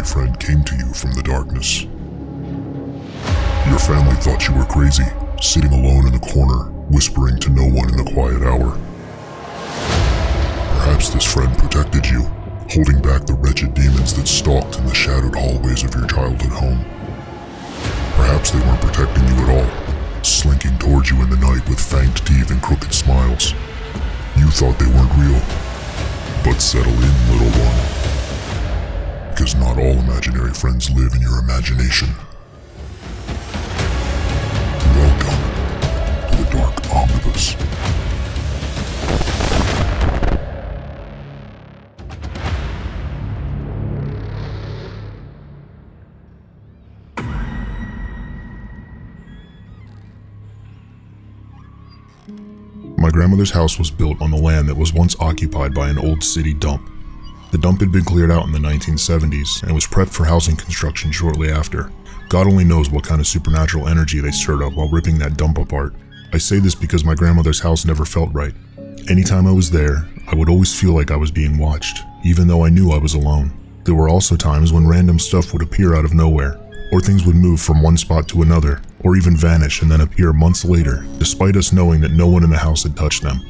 imaginary friend came to you from the darkness. Your family thought you were crazy, sitting alone in the corner, whispering to no one in the quiet hour. Perhaps this friend protected you, holding back the wretched demons that stalked in the shadowed hallways of your childhood home. Perhaps they weren't protecting you at all, slinking towards you in the night with fanged teeth and crooked smiles. You thought they weren't real, but settle in, little one, because not all imaginary friends live in your imagination. Welcome to the Dark Omnibus. My grandmother's house was built on the land that was once occupied by an old city dump. The dump had been cleared out in the 1970s and was prepped for housing construction shortly after. God only knows what kind of supernatural energy they stirred up while ripping that dump apart. I say this because my grandmother's house never felt right. Anytime I was there, I would always feel like I was being watched, even though I knew I was alone. There were also times when random stuff would appear out of nowhere, or things would move from one spot to another, or even vanish and then appear months later, despite us knowing that no one in the house had touched them.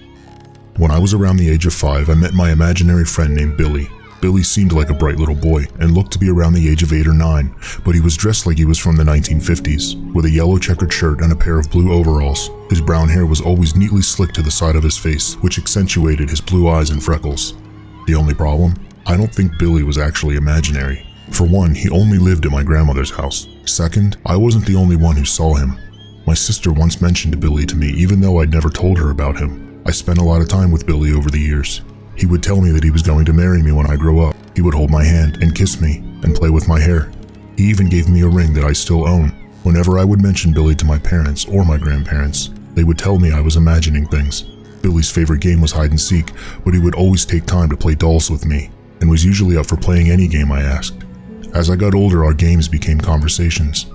When I was around the age of 5, I met my imaginary friend named Billy. Billy seemed like a bright little boy and looked to be around the age of 8 or 9, but he was dressed like he was from the 1950s, with a yellow checkered shirt and a pair of blue overalls. His brown hair was always neatly slicked to the side of his face, which accentuated his blue eyes and freckles. The only problem? I don't think Billy was actually imaginary. For one, he only lived at my grandmother's house. Second, I wasn't the only one who saw him. My sister once mentioned Billy to me, even though I'd never told her about him. I spent a lot of time with Billy over the years. He would tell me that he was going to marry me when I grow up. He would hold my hand and kiss me and play with my hair. He even gave me a ring that I still own. Whenever I would mention Billy to my parents or my grandparents, they would tell me I was imagining things. Billy's favorite game was hide and seek, but he would always take time to play dolls with me, and was usually up for playing any game I asked. As I got older, our games became conversations.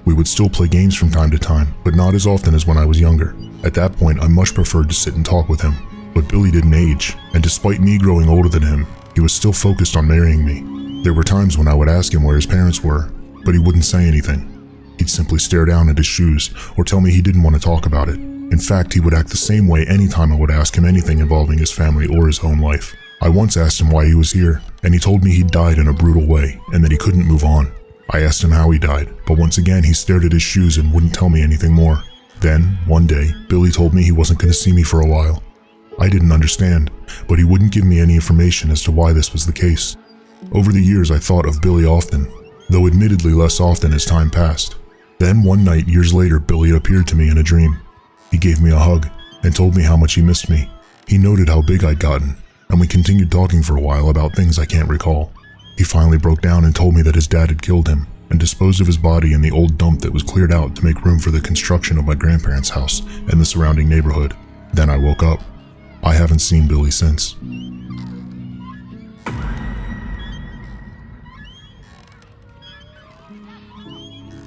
We would still play games from time to time, but not as often as when I was younger. At that point, I much preferred to sit and talk with him. But Billy didn't age, and despite me growing older than him, he was still focused on marrying me. There were times when I would ask him where his parents were, but he wouldn't say anything. He'd simply stare down at his shoes or tell me he didn't want to talk about it. In fact, he would act the same way anytime I would ask him anything involving his family or his home life. I once asked him why he was here, and he told me he'd died in a brutal way and that he couldn't move on. I asked him how he died, but once again he stared at his shoes and wouldn't tell me anything more. Then, one day, Billy told me he wasn't going to see me for a while. I didn't understand, but he wouldn't give me any information as to why this was the case. Over the years, I thought of Billy often, though admittedly less often as time passed. Then one night, years later, Billy appeared to me in a dream. He gave me a hug and told me how much he missed me. He noted how big I'd gotten, and we continued talking for a while about things I can't recall. He finally broke down and told me that his dad had killed him and disposed of his body in the old dump that was cleared out to make room for the construction of my grandparents' house and the surrounding neighborhood. Then I woke up. I haven't seen Billy since.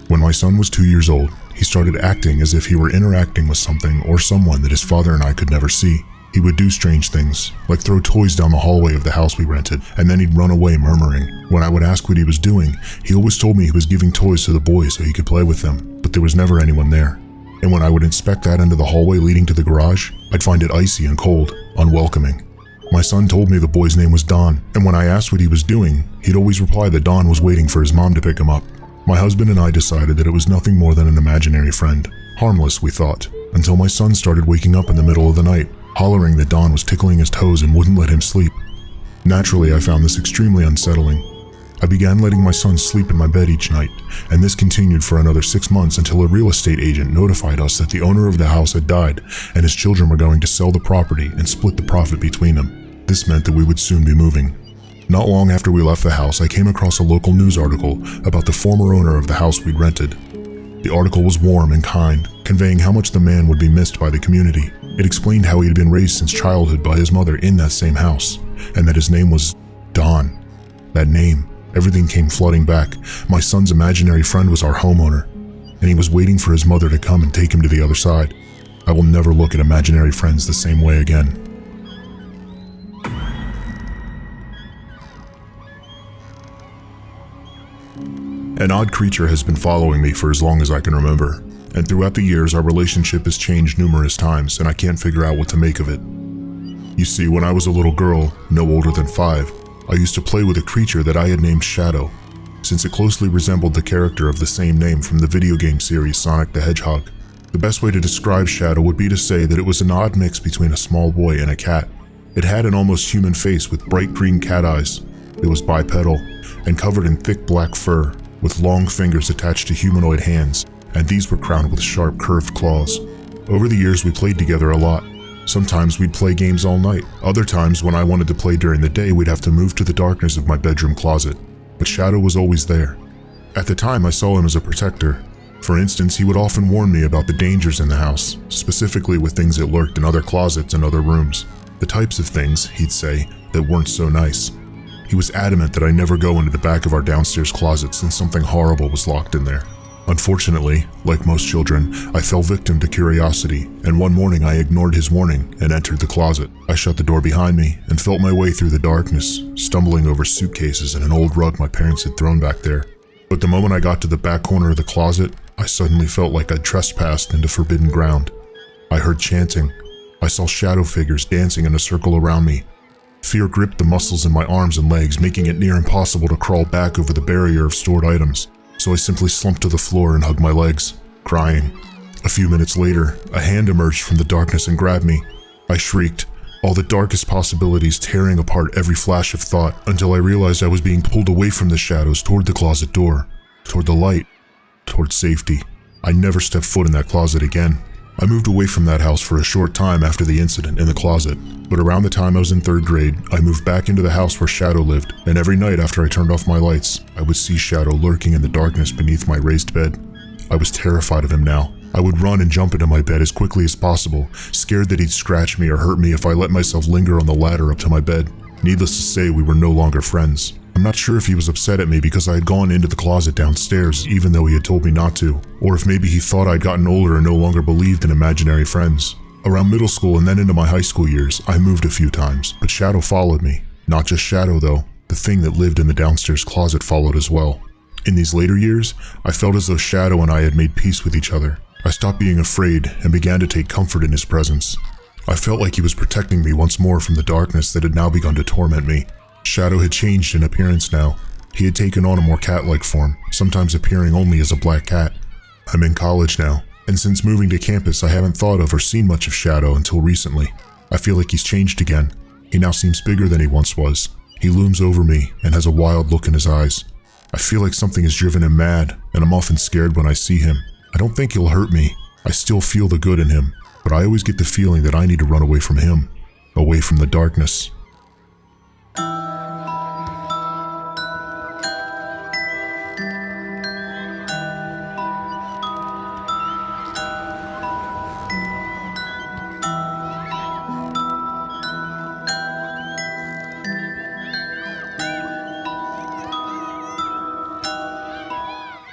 When my son was 2 years old, he started acting as if he were interacting with something or someone that his father and I could never see. He would do strange things, like throw toys down the hallway of the house we rented, and then he'd run away murmuring. When I would ask what he was doing, he always told me he was giving toys to the boys so he could play with them, but there was never anyone there. And when I would inspect that end of the hallway leading to the garage, I'd find it icy and cold, unwelcoming. My son told me the boy's name was Don, and when I asked what he was doing, he'd always reply that Don was waiting for his mom to pick him up. My husband and I decided that it was nothing more than an imaginary friend. Harmless, we thought, until my son started waking up in the middle of the night, hollering that Don was tickling his toes and wouldn't let him sleep. Naturally, I found this extremely unsettling. I began letting my son sleep in my bed each night, and this continued for another 6 months until a real estate agent notified us that the owner of the house had died and his children were going to sell the property and split the profit between them. This meant that we would soon be moving. Not long after we left the house, I came across a local news article about the former owner of the house we'd rented. The article was warm and kind, conveying how much the man would be missed by the community. It explained how he had been raised since childhood by his mother in that same house, and that his name was Don. That name. Everything came flooding back. My son's imaginary friend was our homeowner, and he was waiting for his mother to come and take him to the other side. I will never look at imaginary friends the same way again. An odd creature has been following me for as long as I can remember, and throughout the years our relationship has changed numerous times and I can't figure out what to make of it. You see, when I was a little girl, no older than 5, I used to play with a creature that I had named Shadow, since it closely resembled the character of the same name from the video game series Sonic the Hedgehog. The best way to describe Shadow would be to say that it was an odd mix between a small boy and a cat. It had an almost human face with bright green cat eyes. It was bipedal and covered in thick black fur, with long fingers attached to humanoid hands, and these were crowned with sharp curved claws. Over the years we played together a lot. Sometimes we'd play games all night. Other times when I wanted to play during the day, we'd have to move to the darkness of my bedroom closet. But Shadow was always there. At the time, I saw him as a protector. For instance, he would often warn me about the dangers in the house, specifically with things that lurked in other closets and other rooms. The types of things, he'd say, that weren't so nice. He was adamant that I never go into the back of our downstairs closet since something horrible was locked in there. Unfortunately, like most children, I fell victim to curiosity, and one morning I ignored his warning and entered the closet. I shut the door behind me and felt my way through the darkness, stumbling over suitcases and an old rug my parents had thrown back there. But the moment I got to the back corner of the closet, I suddenly felt like I'd trespassed into forbidden ground. I heard chanting. I saw shadow figures dancing in a circle around me. Fear gripped the muscles in my arms and legs, making it near impossible to crawl back over the barrier of stored items. So I simply slumped to the floor and hugged my legs, crying. A few minutes later, a hand emerged from the darkness and grabbed me. I shrieked, all the darkest possibilities tearing apart every flash of thought, until I realized I was being pulled away from the shadows toward the closet door, toward the light, toward safety. I never stepped foot in that closet again. I moved away from that house for a short time after the incident in the closet, but around the time I was in 3rd grade, I moved back into the house where Shadow lived, and every night after I turned off my lights, I would see Shadow lurking in the darkness beneath my raised bed. I was terrified of him now. I would run and jump into my bed as quickly as possible, scared that he'd scratch me or hurt me if I let myself linger on the ladder up to my bed. Needless to say, we were no longer friends. I'm not sure if he was upset at me because I had gone into the closet downstairs even though he had told me not to, or if maybe he thought I'd gotten older and no longer believed in imaginary friends. Around middle school and then into my high school years, I moved a few times, but Shadow followed me. Not just Shadow though, the thing that lived in the downstairs closet followed as well. In these later years, I felt as though Shadow and I had made peace with each other. I stopped being afraid and began to take comfort in his presence. I felt like he was protecting me once more from the darkness that had now begun to torment me. Shadow had changed in appearance now. He had taken on a more cat-like form, sometimes appearing only as a black cat. I'm in college now, and since moving to campus I haven't thought of or seen much of Shadow until recently. I feel like he's changed again. He now seems bigger than he once was. He looms over me and has a wild look in his eyes. I feel like something has driven him mad, and I'm often scared when I see him. I don't think he'll hurt me. I still feel the good in him, but I always get the feeling that I need to run away from him, away from the darkness.